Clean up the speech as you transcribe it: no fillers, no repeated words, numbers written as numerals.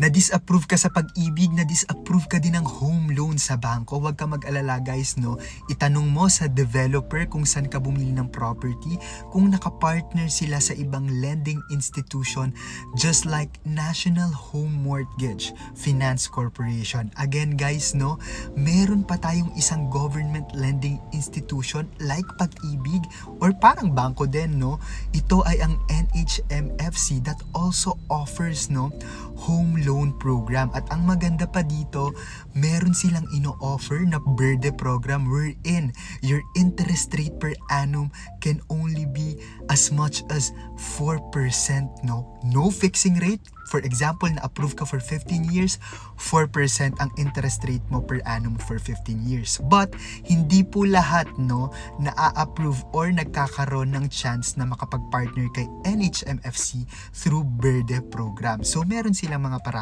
Na-disapprove ka sa pag-ibig, na-disapprove ka din ng home loan sa bangko. Huwag ka mag-alala guys, no? Itanong mo sa developer kung saan ka bumili ng property, kung nakapartner sila sa ibang lending institution just like National Home Mortgage Finance Corporation. Again guys, no? Meron pa tayong isang government lending institution like Pag-ibig or parang bangko din, no? Ito ay ang NHMFC that also offers, no, home loan program. At ang maganda pa dito, meron silang ino-offer na BERDE program wherein your interest rate per annum can only be as much as 4%, no? No fixing rate. For example, na-approve ka for 15 years, 4% ang interest rate mo per annum for 15 years. But, hindi po lahat, no, na-approve or nagkakaroon ng chance na makapag-partner kay NHMFC through BERDE program. So, meron silang mga paraan